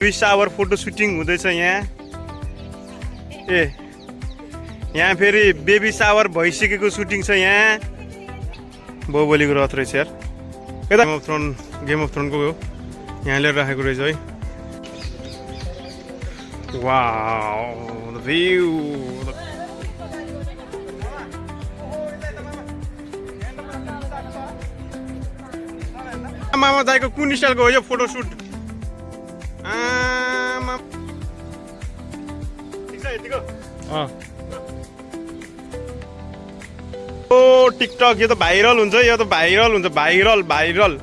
Baby shower photo shooting हुँदैछ यहाँ। ए यहाँ फेरि बेबी शावर भइसकेको सुटिङ छ यहाँ। बाहुबलीको रथ रहेछ यार। यता गेम अफ थ्रोनको हो यहाँ लिएर राखेको रहेछ है। Wow the view. मामा दाइको कुन स्टाइलको हो यो फोटो सुट? ओ टिकटक यो त भाइरल हुन्छ, यो त भाइरल हुन्छ, भाइरल भाइरल।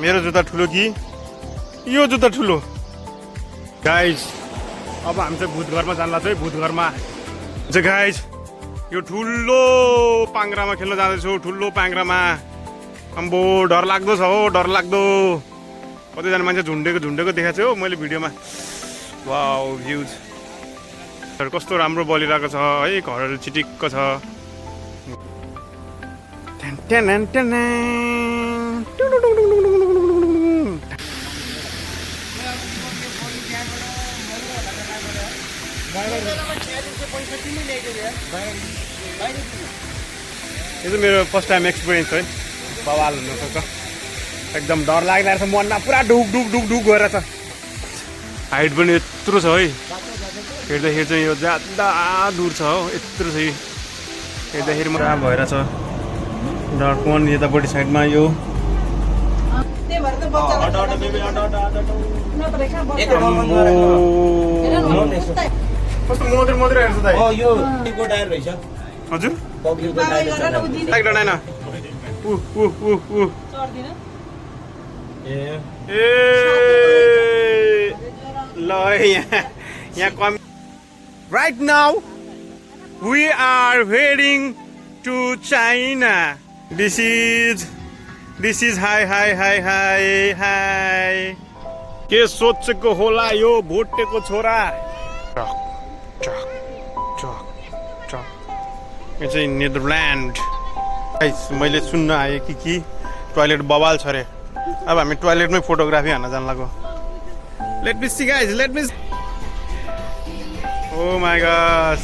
मेरो जुत्ता ठुलो कि यो जुत्ता ठुलो? गाइज अब हामी चाहिँ भूतघरमा जान लाग्छ है। भूतघरमा चाहिँ गाइज यो ठुलो पाङ्ग्रामा खेल्न जाँदैछु। ठुलो पाङ्ग्रामा अम्बो डर लाग्दो छ हो, डर लाग्दो। कतिजना मान्छे झुन्डेको देखाएको थियो हो मैले भिडियोमा। वाउ भ्युज कस्तो राम्रो बलिरहेको छ है। घरहरू चिटिक्क छ। यो चाहिँ मेरो फर्स्ट टाइम एक्सपिरियन्स है। बवाल हुनसक्छ। एकदम डर लागिरहेको छ मनमा, पुरा ढुक ढुक ढुक ढुक गरेर छ। हाइट पनि यत्रो छ है। हेर्दाखेरि चाहिँ यो ज्यादा दूर छ हो, यत्रो छ। हेर्दाखेरि म कहाँ भएर छ। डार्क वान यतापट्टि साइडमा यो कस्तो मधुर मधुर हेर्छ दाइ। हजुर लाग्दैन ए ल यहाँ कम। Right now we are heading to China. This is high high high high high. के सोचेको होला यो भोटेको छोरा? यो चाहिँ नेदरल्यान्ड। मैले सुन्न आएँ कि टोयलेट बवाल छ अरे। अब हामी टोयलेटमै फोटोग्राफी हान्न जान लाग्यो। Let me see guys, let me. Oh my God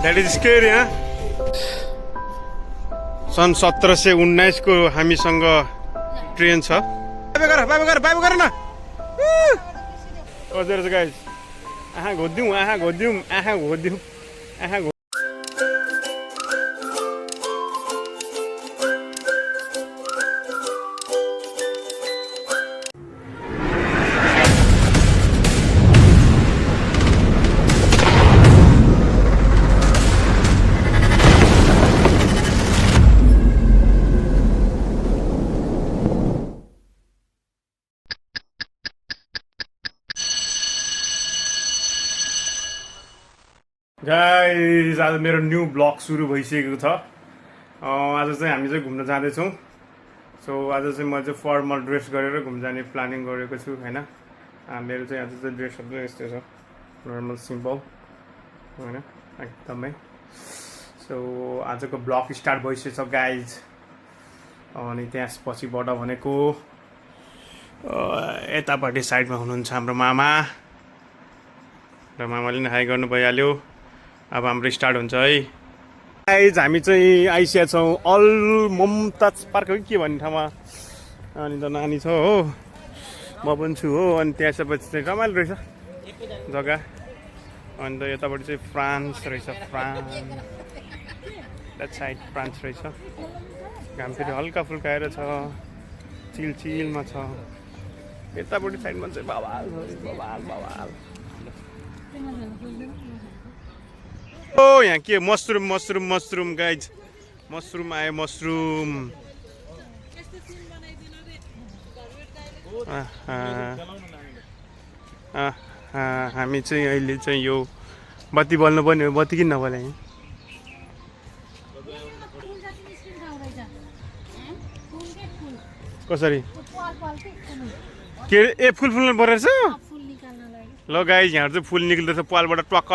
that is scary. हाँ सन् 1719 को हामीसँग ट्रेन छ। बाई गर न। कस्तो रहेछ गाइज? आहा घोदिउँ। गाइज आज मेरो न्यू ब्लग सुरु भइसकेको छ। आज चाहिँ हामी चाहिँ घुम्न जाँदैछौँ। सो आज चाहिँ म चाहिँ फर्मल ड्रेस गरेर घुम्न जाने प्लानिङ गरेको छु होइन। मेरो चाहिँ आज चाहिँ ड्रेसहरू चाहिँ यस्तै छ, नर्मल सिम्पल होइन एकदमै। सो आजको ब्लग स्टार्ट भइसकेको छ गाइज। अनि त्यसपछिबाट भनेको यतापट्टि साइडमा हुनुहुन्छ हाम्रो मामा र मामाले नि हाई गर्नु भइहाल्यो। अब हाम्रो स्टार्ट हुन्छ है गाइज। हामी चाहिँ आइसकेका छौँ अल मुमताज पार्क हो कि के भन्ने ठाउँमा। अनि त नानी छ हो, म पनि छु हो। अनि त्यसपछि चाहिँ रमाइलो रहेछ जग्गा। अनि त यतापट्टि चाहिँ फ्रान्स रहेछ, फ्रान्स द्याट साइड फ्रान्स रहेछ। घाम फेरि हल्का फुल्का आएर छ, चिलमा छ। यतापट्टि साइडमा चाहिँ बवाल बवाल। ओ यहाँ के मसरुम गाइज। मसरुम आयो मसरुम। हामी चाहिँ अहिले चाहिँ यो बत्ती बल्नु पर्ने हो। बत्ती किन नबले? कसरी के ए फुल परेछ? ल गाइज यहाँ चाहिँ फुल निक्लिँदैछ पालबाट। टक्क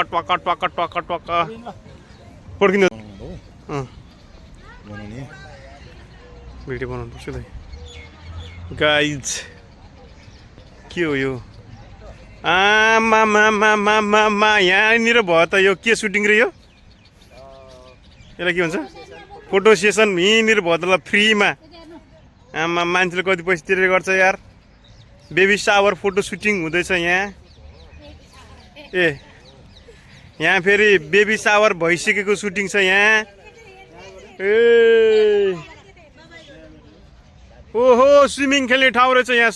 पड्किँदै भिडियो बनाउनु पर्छ दाइ। गाइज के हो यो आमा यहाँनिर भयो त यो के सुटिङ रे यो यसलाई के भन्छ फोटो सेसन यहीँनिर भयो त ल फ्रीमा आमा मान्छेले कति पैसा तिरेर गर्छ यार बेबी सावर फोटो सुटिङ हुँदैछ यहाँ ए यहाँ फेरि बेबी सावर भइसकेको सुटिङ छ यहाँ ए ओहो स्विमिङ खेल्ने ठाउँ रहेछ यहाँ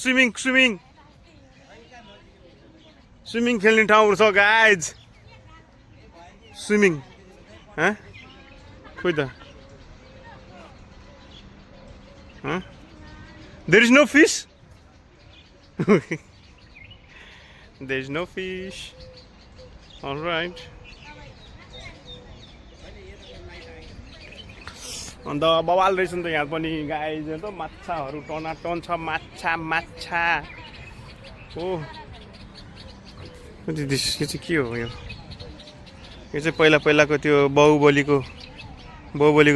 स्विमिङ खेल्ने ठाउँ छ गाइज स्विमिङ खोइ त there is no fish there is no fish alright अन्त बवाल रहेछ नि त यहाँ पनि गाइज त माछाहरू टनाटन छ माछा हो यो चाहिँ के हो यो चाहिँ पहिलाको त्यो बाहुबलीको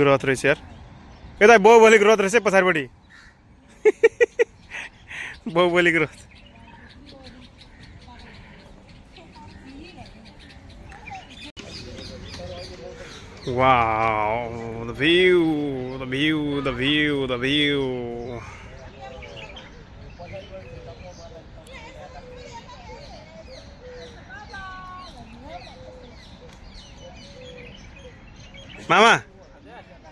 रथ रहेछ यार यता बाहुबलीको रथ रहेछ पछाडिपट्टि बाहुबलीको रथ Wow, the view. मामा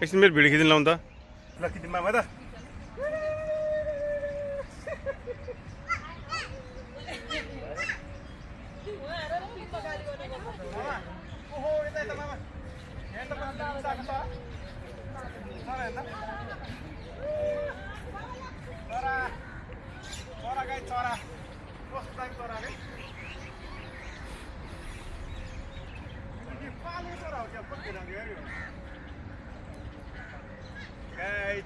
एकछिन मेरो भिडियो खिचिदिनु लाउनु त ल खिचिदिनु मामा त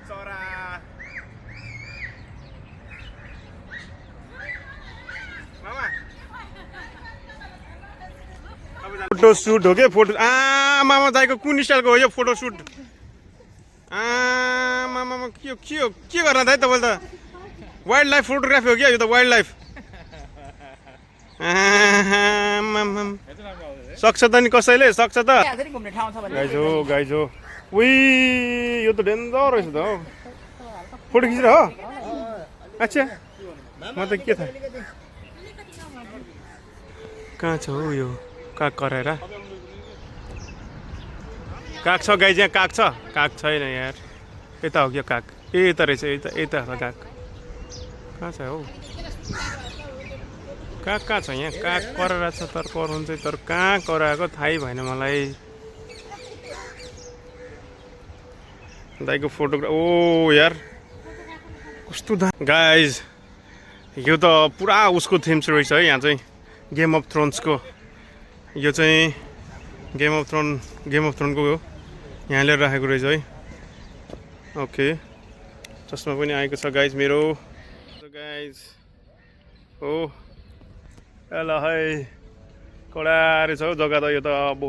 चरा फोटो सुट हो क्या फोटो मामा दाइको कुन स्टाइलको हो यो फोटो सुट मामा के गर्न दाइ तपाईँले त वाइल्ड लाइफ फोटोग्राफी हो क्या यो त वाइल्ड लाइफ सक्छ त नि कसैले सक्छ त गाइज हो उही यो त डेन्जर रहेछ त हो फोटो खिचेर हो अच्छा म त के थाहा कहाँ छ हौ यो काग कराएर काग छ गाइज यहाँ काग छ काग छैन यार यता हो क्या काग यता रहेछ यता छ काग कहाँ छ हौ काग कहाँ छ यहाँ काग कराएर छ तर कराउनु चाहिँ तर कहाँ कराएको थाहै भएन मलाई दाइको फोटोग्राफ ओ यार कस्तो गाइज यो त पुरा उसको थिम्स रहेछ है यहाँ चाहिँ गेम अफ थ्रोन्सको यो चाहिँ गेम अफ थ्रोनको हो यहाँ ल्याएर राखेको रहेछ है ओके चस्मा पनि आएको छ गाइज मेरो गाइज हो ल है कडा रहेछ हौ जग्गा त यो त अब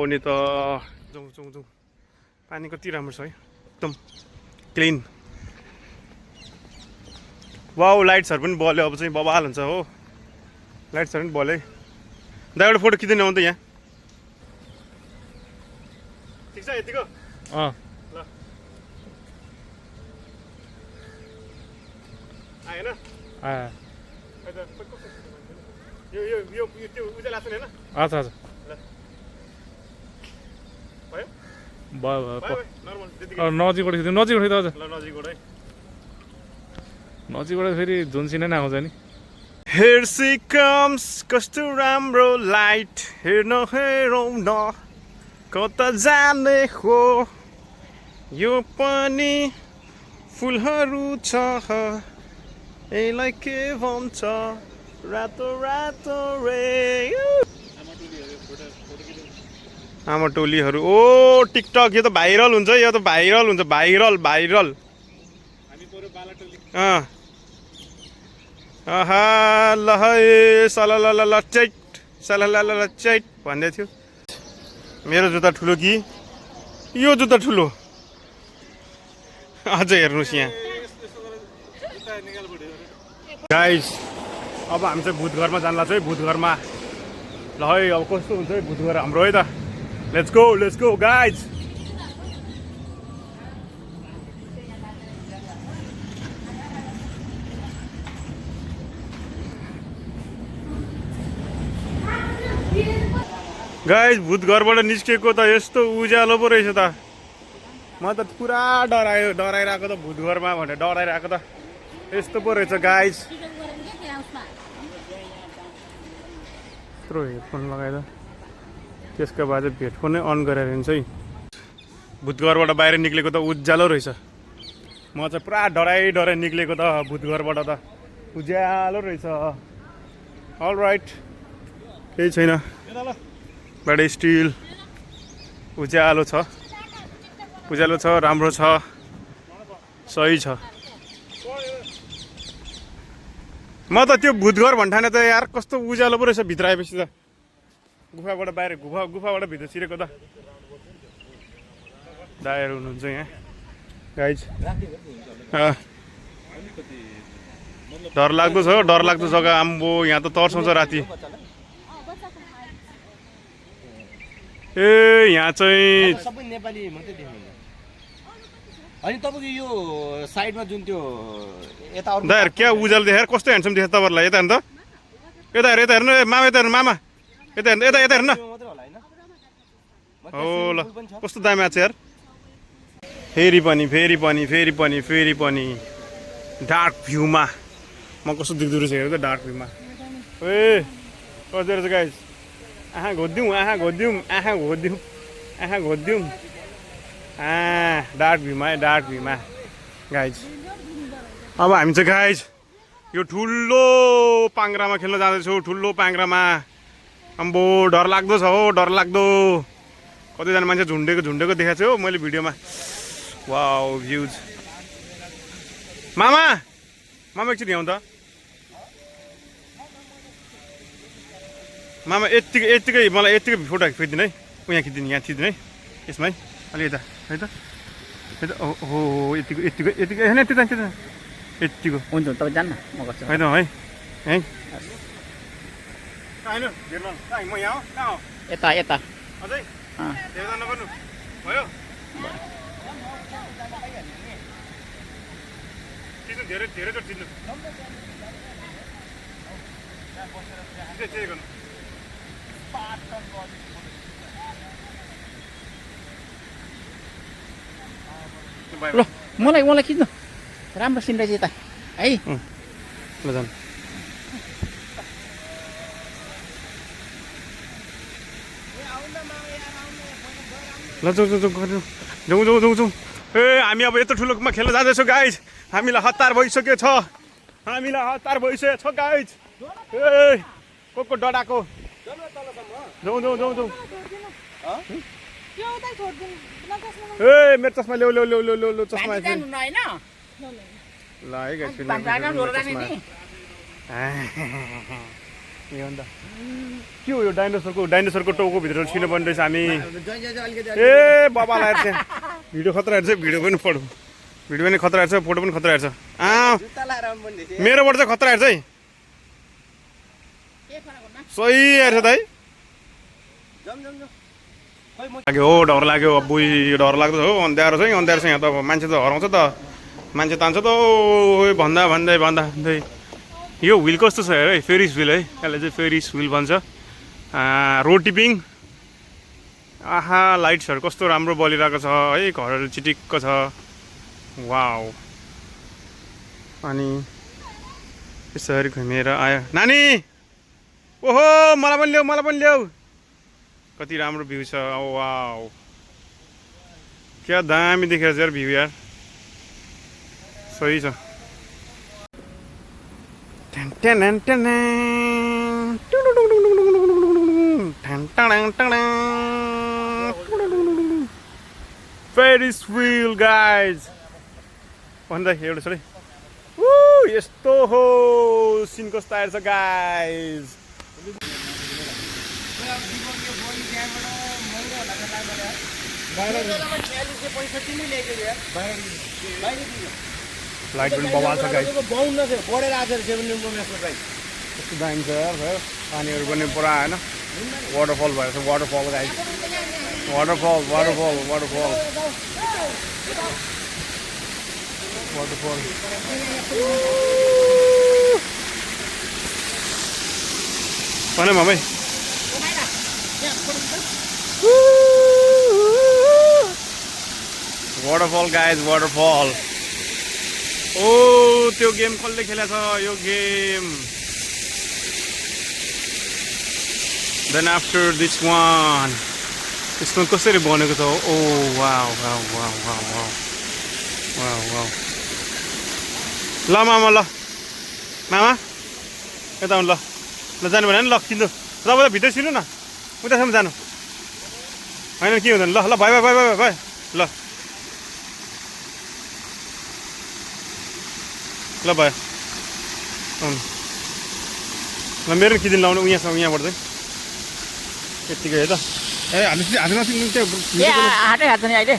नि त जाउँ पानी कति राम्रो छ है एकदम क्लिन वाउ लाइट्सहरू पनि बल्यो अब चाहिँ बवाल हुन्छ हो लाइट्सहरू पनि बल्यो दा एउटा फोटो खिच्दैन आउँदा यहाँ ठिक छ यतिको ल आएन यो त्यो उज्यालो लाग्छ नि होइन अच्छा ल भयो भयो नजिकबाट खिच्नु नजिकबाट खिच्नु ल नजिकबाट फेरि झुन्सिने नै आउँछ नि Here she comes, कस्तो राम्रो लाइट हेरौँ न कता जाने हो यो पनि फुलहरू छ यसलाई के भन्छ रातो रातो रे आमा टोलीहरू ओ टिकटक यो त भाइरल हुन्छ यो त भाइरल हुन्छ भाइरल आहा ल है सलल चैट भन्दै थियो मेरो जुत्ता ठुलो कि यो जुत्ता ठुलो अझ हेर्नुहोस् यहाँ गाइस अब हामी चाहिँ भूतघरमा जान लाग्छ है भूतघरमा ल है अब कस्तो हुन्छ है भूतघर हाम्रो है त लेट्स गो गाइज गाइज भूतघरबाट निस्केको त यस्तो उज्यालो पो रहेछ त म त पुरा डराइरहेको त भूतघरमा भनेर डराइरहेको त यस्तो पो रहेछ गाइज यत्रो हेडफोन लगाएर त्यसको बाद चाहिँ हेडफोनै अन गरेर हिँड्छ है भूतघरबाट बाहिर निक्लेको त उज्यालो रहेछ म चाहिँ पुरा डराइ निक्लेको त भूतघरबाट त उज्यालो रहेछ अल राइट केही छैन बाट स्टिल उज्यालो छ राम्रो छ सही छ म त त्यो भूतघर भन्ठाने त यार कस्तो उज्यालो पो रहेछ भित्र आएपछि त गुफाबाट बाहिर गुफाबाट भित्र छिरेको त दाइहरू हुनुहुन्छ यहाँ गाइज डरलाग्दो जग्गा आम्बो यहाँ त तर्साउँछ राति ए यहाँ चाहिँ सबै नेपाली मात्रै देख्नु अनि तपाईँको यो साइडमा जुन त्यो यता दाइहरू क्या उज्यालो देखाएर कस्तो ह्यान्डसम देखेछ तपाईँहरूलाई यता हेर्नु त यता हेर्नु मामा यता हेर्नु मामा यता हेर्नु मात्रै होला होइन हो ल कस्तो दामी आएको छ यार फेरि पनि डार्क भ्यूमा म कस्तो देख्दो रहेछ हेर त डार्क भ्यूमा ए कस्तो रहेछ गाइज आँखा घोदिउँ डार्क भ्यूमा गाइज अब हामी चाहिँ गाइज यो ठुलो पाङ्ग्रामा खेल्न जाँदैछौँ ठुलो पाङ्ग्रामा अम्बो डरलाग्दो छ हो डरलाग्दो कतिजना मान्छे झुन्डेको देखाएको छु हो मैले भिडियोमा वाउ भ्युज मामा एकचोटि आउँ त मामा यत्तिकै मलाई यत्तिकै फोटो खिचिदिनु है यहाँ खिचिदिनु है यसमा है अलि यता है त हो यत्तिको होइन यत्तिको हुन्छ तपाईँ जान्न म गर्छु होइन है म यहाँ हो यता अझै नगर्नु भयो धेरै जोड चिन्नु गर्नु ल मलाई खिच्नु राम्रो सिन रहेछ यता है ल जानु ल जाउँ ए हामी अब यत्रो ठुलोमा खेल्न जाँदैछौँ गाइज हामीलाई हतार भइसकेको छ गाइज ए को डराएको जाउँ ए मेरो चस्मा ल्याउ चस्मा ल है गाइज के हो यो डाइनोसरको टाउको भित्र छिर्नु पर्ने रहेछ हामी ए बाबा लागेको छ भिडियो खतरा हेर्छ भिडियो पनि खतरा हेर्छ फोटो पनि खतरा हेर्छ मेरोबाट चाहिँ खतरा हेर्छ है सही हेर्छ त है लाग्यो हो डर लाग्यो अब्बुई डर लाग्दो हो अन्ध्यारो छ यहाँ त अब मान्छे त हराउँछ त मान्छे तान्छ त भन्दै यो व्हिल कस्तो छ है फेरिस व्हिल है यसलाई चाहिँ फेरिस व्हिल भन्छ रोड टिपिङ आहा लाइट्सहरू कस्तो राम्रो बलिरहेको छ है घरहरू चिटिक्क छ वाउ अनि यसरी घुमेर आयो नानी ओहो मलाई पनि ल्याऊ कति राम्रो भ्यू छ वाउ क्या दामी देखेर छ यार भ्यू यार सही छ Ferris wheel guys भन्दा एउटा छ यस्तो हो सिन कस्तो आएर छ गाइज लाइट पनि बवाल छ गाइज कस्तो दामी छ यार भयो पानीहरू पनि पुरा होइन वाटरफल भएको छ waterfall guys waterfall waterfall waterfall waterfall भने मामै वाटरफल गाइज वाटरफल ओ त्यो गेम कसले खेलेको छ यो game then after this one यसमा कसरी बनेको छ ओ wow wow wow wow wow wow wow ल मामा ल मामा यता आउनु ल ल जानु भने ल किन्नु तपाईँ त भित्र छिर्नु न उतासम्म जानु होइन के हुँदैन ल ल भयो भयो भयो भयो ल ल भयो आउनु ल मेरो किदिन लाउनु यहाँसम्म यहाँबाट चाहिँ यत्तिकै है त ए हाल्नु हातै हात नि अहिले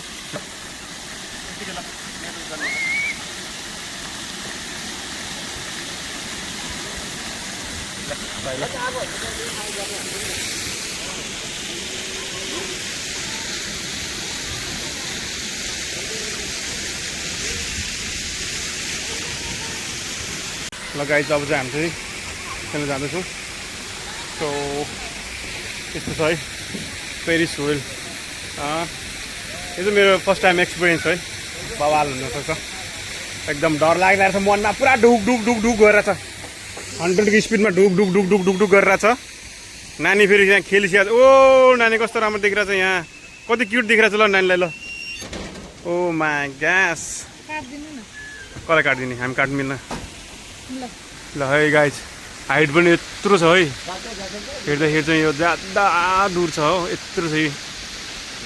ल गाइज अब चाहिँ हामी चाहिँ खेल्न जाँदैछौँ सो यस्तो छ है पेरिस व्हिल यो चाहिँ मेरो फर्स्ट टाइम एक्सपिरियन्स है बवाल हुनसक्छ एकदम डर लागिरहेको छ मनमा पुरा ढुक ढुक ढुक ढुक गरेर छ 100 स्पिडमा ढुक ढुक ढुक ढुक ढुक ढुक गरेर छ नानी फेरि यहाँ खेलिसकेको छ ओ नानी कस्तो राम्रो देखिरहेको छ यहाँ कति क्युट देखिरहेको छ ल नानीलाई ल ओ माई ग्यास कसलाई काटिदिने हामी काट्नु मिल्न ल है गाइज हाइट पनि यत्रो छ है हेर्दाखेरि चाहिँ यो ज्यादा दूर छ हो यत्रो छ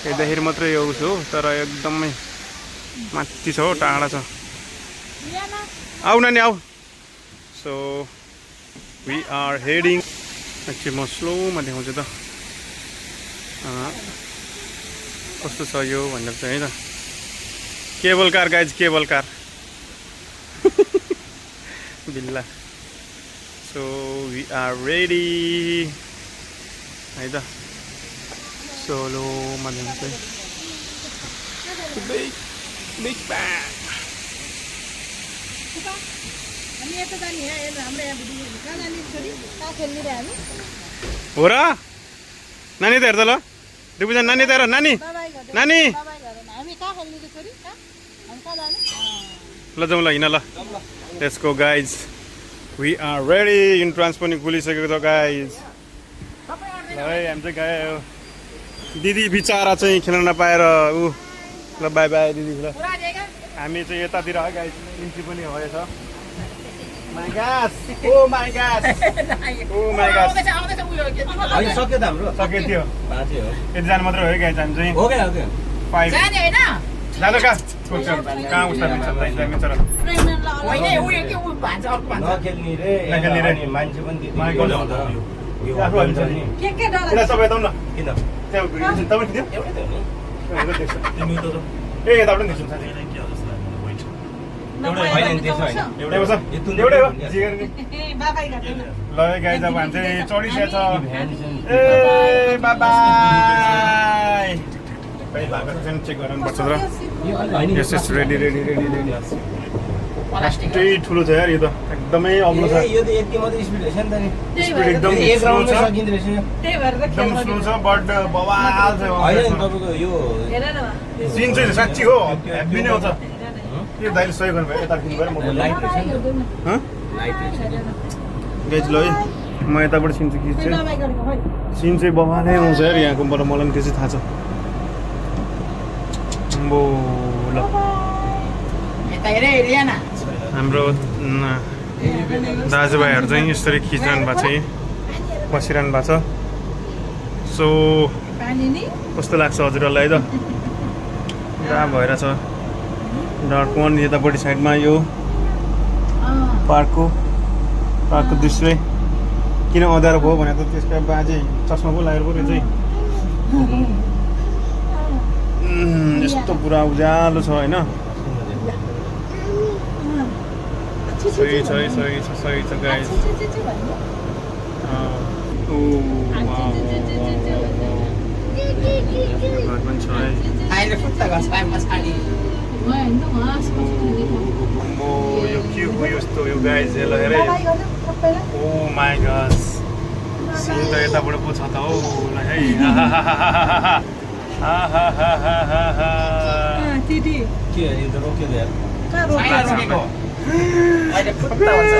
हेर्दाखेरि मात्रै यो उस हो तर एकदमै माथि छ हो टाढा छ आऊ नानी आऊ so we are heading actually म स्लोमा देखाउँछु त कस्तो छ यो भनेर चाहिँ है त cable car guys cable car बिल्ला सो वी आर रेडी है त सोलोमा देखाउँछु बिग ब्याङ हो र नानी त हेर त ल दुईजना नानी त हेर नानी नानी ल जाउँ ल हिँड ल let's go guys we are ready entrance पनि खुलिसकेको छ गाइज ल है हामी चाहिँ गयो दिदी बिचारा चाहिँ खेल्न नपाएर ऊ ल बाई बाई दिदी ल हामी चाहिँ यतातिर है गाइज इन्ट्री पनि भएछ माई गास ओ माई गास ओ माई गास सक्यो त हाम्रो सक्यो त्यो यतिजना मात्रै हो है गाइज हामी चाहिँ हो गयो हो गयो 5 जानु कहाँ उस्ता मिल्छ र नखेल्ने रे नखेल्ने रे। मान्छे पनि माई गल यो आफू हाल्छ नि किन सबै यता न किन त्यहाँ तपाईँ थियो एउटै त हो नि तिमी त ए यताबाट नि देख्छौँ साथी एउटै होइन नि त्यसो होइन एउटै बस एउटै हो जे गर्ने ल गाइज अब हामी चाहिँ चढिसकेको छ ए बाबाई भाइ भएको चाहिँ चेक गराउनुपर्छ र यस यस रेडी रेडी रेडी रेडी त्यही ठुलो छ यार यो त एकदमै अग्लो छ यो त यति मात्रै स्पिड रहेछ नि त नि स्पिड एकदम एक स्लो राउन्ड छ सकिँदो रहेछ एकदम स्लो छ बट बवाल छ होइन नि तपाईँको यो सिन चाहिँ साँच्ची हो हेभी नै हो त यो दाइले सही गर्नुभयो यता किन्नु भयो म लाइट रहेछ नि लाइट गाइज ल है म यताबाट सिन चाहिँ खिच्छु सिन चाहिँ बवालै आउँछ यार यहाँकोबाट मलाई पनि त्यो चाहिँ थाहा छ अम्बो ल हाम्रो दाजुभाइहरू चाहिँ यसरी खिचिरहनु भएको छ यहीँ बसिरहनु भएको छ सो कस्तो लाग्छ हजुरहरूलाई है त पुरा भइरहेछ डार्क वान यतापट्टि साइडमा यो पार्कको दृश्य किन अँध्यारो भयो भने त त्यसको बाजे चस्मा पो लागेर पो रहेछ है यस्तो पुरा उज्यालो छ होइन सही छ गाइस घर पनि छ है आएर फुट्टा घसाए पछाडि अम्बो यो के हो यस्तो यो गाइज हेलो हेरे ओ माई गस सिन त यताबाट पो छ त हौ ल है दिदी के यो त रोक्यो यार कहाँ रोक्यो? रोकेको अहिले फुट्टा हुन्छ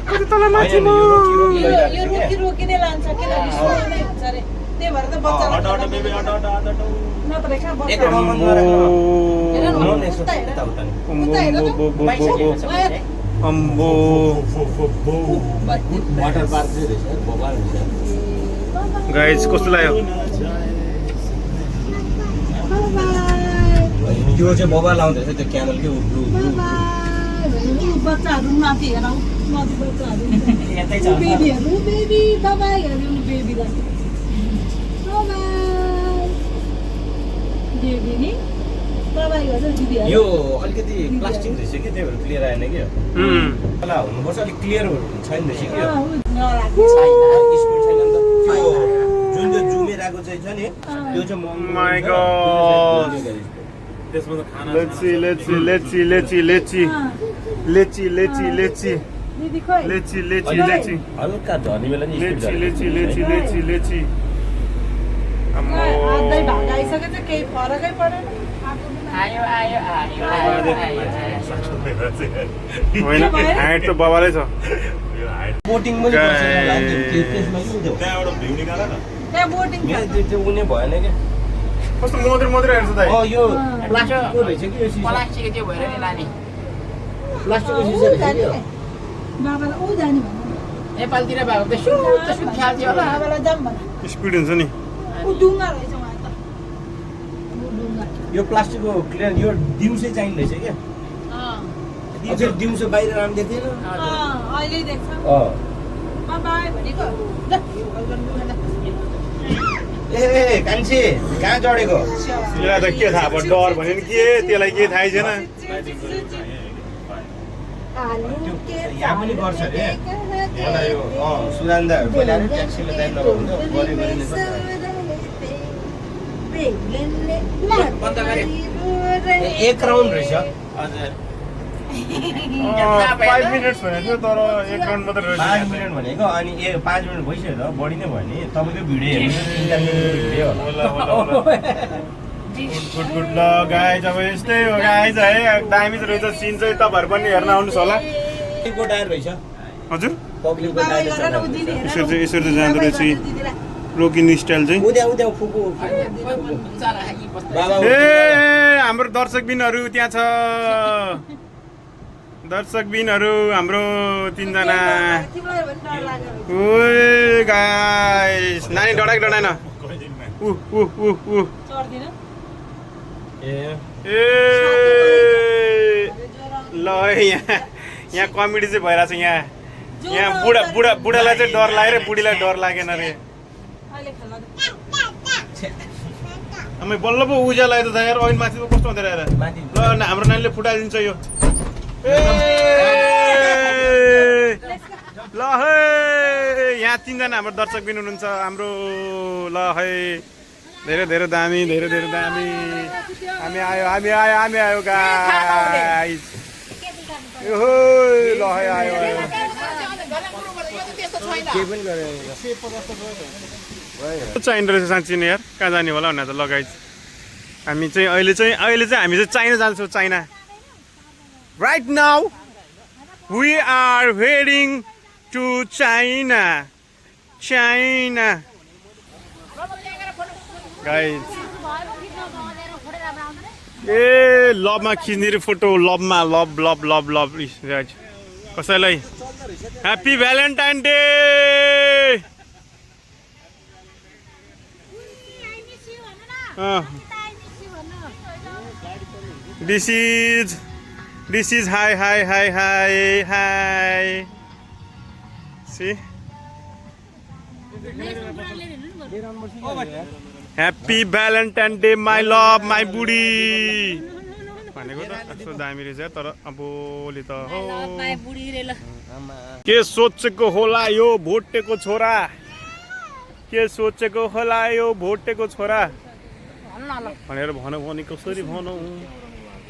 कति तल माथि होइन, म यो रोकी रोकी यो लैजान्छ रोकी रोकी नै लान्छ किनभने सुहाउँदै हुन्छ अरे त्यही भएर त बच्चालाई auto auto baby auto auto auto auto नत्र कहाँ बच्चा एक ठाउँमा अम्बो नराख्नु हेर न, नहुने उता हेर। यता उता नि अम्बो उता हेर त। अम्बो बाइसाइकल छ ओए। अम्बो वाटर पार्क चाहिँ रहेछ बबाल रहेछ गाइज कस्तो लाग्यो त्यो चाहिँ बबाल आउँदैछ त्यो क्यामलकै ब्लू बच्चाहरू माथि हेर माथि बच्चाहरू यतै छ बेबीहरू बेबी दबाईहरू बेबीलाई बेबी नि दबाई गर्छ दिदीहरू यो अलिकति प्लास्टिक रहेछ कि त्यही भएर क्लियर आएन कि होला हुनुपर्छ अलिक क्लियर छैन रहेछ कि यो नराख्नु छैन स्पिड छैन नि त त्यो जुन त्यो जुमेर आएको चाहिँ छ नि त्यो चाहिँ My God. त्यसमा त खाना लेची लेची लेची लेची लेची लेची लेची लेची दिदी खोइ लेची लेची लेची हल्का झर्ने बेला नि स्पिड लेची लेची लेची लेची लेची आधै भाग आइसकेको छ केही फरकै परेन आयो आयो आयो होइन हाइट त बबालै छ बोटिङ पनि गर्छ होला नि त्यो त्यसमा के त्यो त्यहाँबाट भ्यू निकाल न त्यहाँ बोटिङ मेरो त्यो उनी भएन क्या कस्तो मधुर मधुर हेर्छ दाइ यो प्लास्टिकको रहेछ कि यो सिसा प्लास्टिक चाहिँ भएर नि लाने प्लास्टिकको सिसा रहेछ कि यो बाबालाई ऊ जाने भन्नु नेपालतिर भएको त सुट खाल्थ्यो होला बाबालाई जाऊँ भन स्पिड हुन्छ नि ऊ डुङ्गा रहेछ उहाँ त ऊ डुङ्गा यो प्लास्टिकको क्लियर यो दिउँसै चाहिने रहेछ क्या फेरि दिउँसो बाहिर राम्रो देख्दैन अहिले देख्छ बाबाई भनेको ल ए कान्छी कहाँ चढेको त्यसलाई त के थाहा अब डर भन्यो नि के त्यसलाई के थाहै छैन यहाँ पनि गर्छ अरे मलाई यो सुदान्दा बोलाएर ट्याक्सीले दाइ नभन्दा गरे गरे नै एक राउन्ड रहेछ हजुर 5 मिनट्स भनेको थियो तर 1 राउन्ड मात्रै 5 रहेछ मिनट भनेको अनि 5 मिनट भइसक्यो त बढी नै भयो नि तपाईँको भिडियो हेर्नु गुड गुड ल गाइज अब यस्तै हो गाइज है दामी रहेछ सिन चाहिँ तपाईँहरू पनि हेर्न आउनुहोस् होला पब्लिकको टायर रहेछ हजुर पब्लिकको टायर यसरी चाहिँ जाँदो रहेछ रोकिन स्टाइल चाहिँ उद्या उद्या फुकु बाबा ए हाम्रो दर्शकबिनहरू त्यहाँ छ दर्शकबिनहरू हाम्रो 3 जना ओए गाइस नानी डराइ डराएन उ चढ्दिन ए ए ल यहाँ कमेडी चाहिँ भइरहेछ यहाँ बुढालाई चाहिँ डर लाग्यो रे बुढीलाई डर लागेन रे अहिले खेल्न हामी बल्ल पो उज्यालो आयो त यार अहिले माथि पो कस्तो हुँदै रहेछ माथि ल हाम्रो नानीले फुटाइदिन्छ यो ल है यहाँ 3 जना हाम्रो दर्शकबिन हुनुहुन्छ हाम्रो ल है धेरै धेरै दामी हामी आयो गाइस ओहो ल है आयो के पनि गरे चाहिँदो रहेछ साँच्ची नै यार कहाँ जाने होला भनेर त लगाइ हामी चाहिँ अहिले चाहिँ हामी चाहिँ चाइना जान्छौँ China right now we are heading to China guys ए लभमा खिच्ने रे फोटो लभमा लभ कसैलाई happy Valentine day This is hi. See? Happy Valentine Day, my love, my booty. भनेको त कस्तो दामी रहेछ तर अब ओली त हो के सोचेको होला यो भोटेको छोरा भनेर भनौँ भने कसरी भनौँ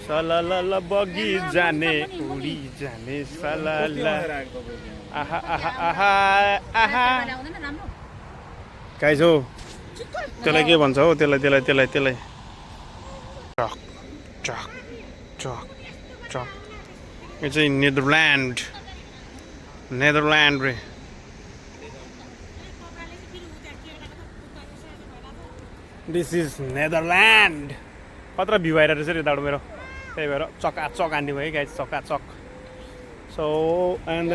सलाला बगी जाने उडी जाने सलाला आहा आहा आहा आहा गाइज हो त्यसलाई के भन्छ हो त्यसलाई ट्रक ट्रक ट्रक ट्रक यो चाहिँ नेदरल्यान्ड रे दिस इज नेदरल्यान्ड कत्रो भ्यू आइरहेको रहेछ यताबाट मेरो त्यही भएर चकाचक हान्ने भयो गाइज चकाचक सो एन्ड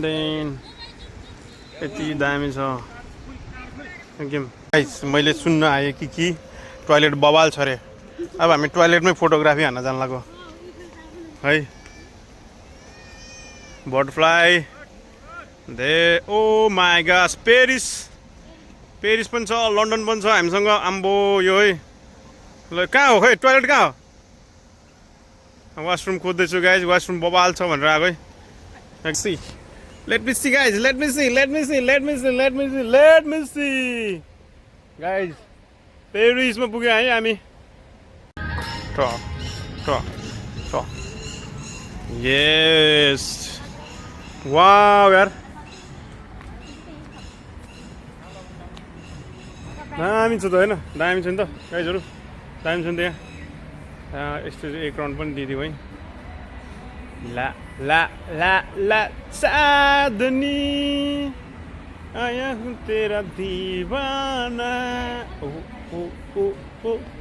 देन यति दामी छ एकदम गाइज मैले सुन्न आएँ कि टोयलेट बवाल छ अरे अब हामी टोयलेटमै फोटोग्राफी हान्न जान लाग्यो है बटरफ्लाई दे ओ माई गॉड पेरिस पनि छ लन्डन पनि छ हामीसँग आम्बो यो है ल कहाँ हो खै टोयलेट कहाँ हो वासरुम खोज्दैछु गाइज वासरुम बवाल छ भनेर आएको है see let me see guys let me see guys पेरिसमा पुग्यो है हामी ट्रक यस वाउ यार दामी छ त होइन दामी छ नि त गाइजहरू दामी छ नि त यहाँ यस्तो चाहिँ एक राउन्ड पनि दिइदियो है ला ला ला ला चाँदनी आया हूँ तेरा दीवाना ओ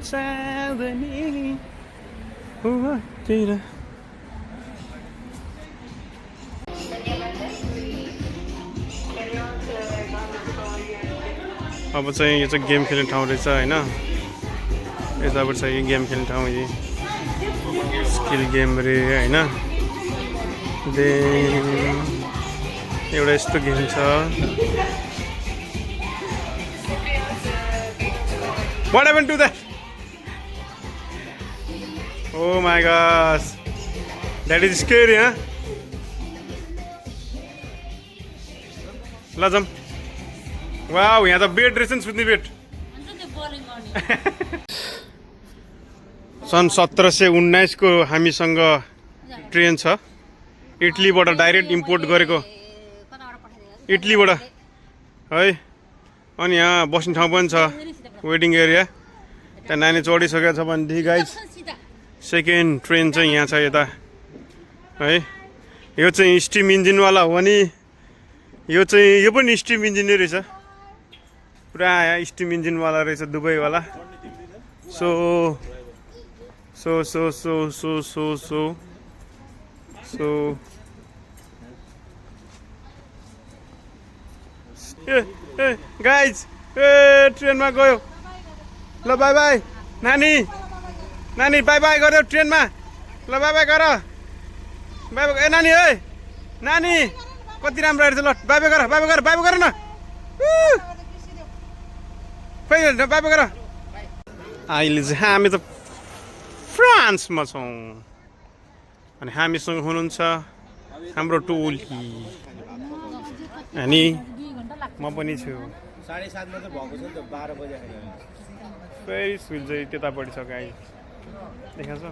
चाँदनी हुआ तेरा अब चाहिँ यो चाहिँ गेम खेल्ने ठाउँ रहेछ होइन यताबाट चाहिँ यो गेम खेल्ने ठाउँ यी स्किल गेम रे होइन देन एउटा यस्तो गेम छ What happened to that? Oh my gosh, that is scary, huh? ल जाऊँ वाउ यहाँ त बेड रहेछ नि सुत्ने बेड सन् 1719 को हामीसँग ट्रेन छ इटलीबाट डाइरेक्ट इम्पोर्ट गरेको इटलीबाट है अनि यहाँ बस्ने ठाउँ पनि छ वेटिङ एरिया त्यहाँ नानी चढिसकेको छ भनेदेखि गाइज सेकेन्ड ट्रेन चाहिँ यहाँ छ यता है यो चाहिँ स्टिम इन्जिनवाला हो भने यो पनि स्टिम इन्जिन नै रहेछ पुरा स्टिम इन्जिनवाला रहेछ दुबईवाला so so so so so so so so ए गाइज ट्रेनमा गयो ल बाई बाई नानी नानी बाई बाई गर्यो ट्रेनमा ल बाई बाई गर बाई बाई ए नानी है नानी कति राम्रो रहेछ ल बाई बाई गर बाई बाई गर न बाई बाई गर अहिले चाहिँ हामी त फ्रान्समा छौँ अनि हामीसँग हुनुहुन्छ हाम्रो टोली अनि म पनि छु 7:30 मा त भएको छ नि त 12 बजे फेरि स्कुल चाहिँ त्यतापट्टि छ गाई देखाउँछ